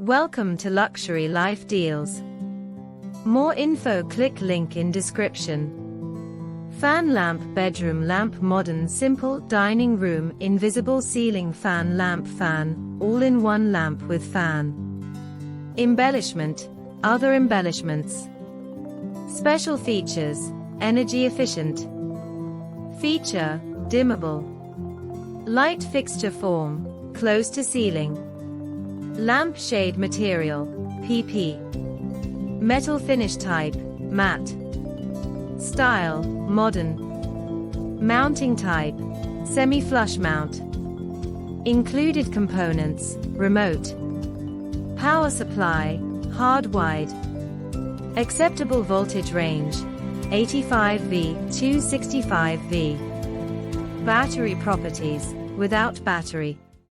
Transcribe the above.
Welcome to Luxury Life Deals. More info, click link in description. Fan lamp, bedroom lamp, modern simple dining room, invisible ceiling fan, lamp fan, all-in-one lamp with fan. Embellishment, other embellishments. Special features, energy efficient. Feature, dimmable. Light fixture form, close to ceiling. Lamp shade material, PP. Metal finish type, matte. Style, modern. Mounting type, semi-flush mount. Included components, remote. Power supply, hardwired. Acceptable voltage range, 85V, 265V. Battery properties, without battery.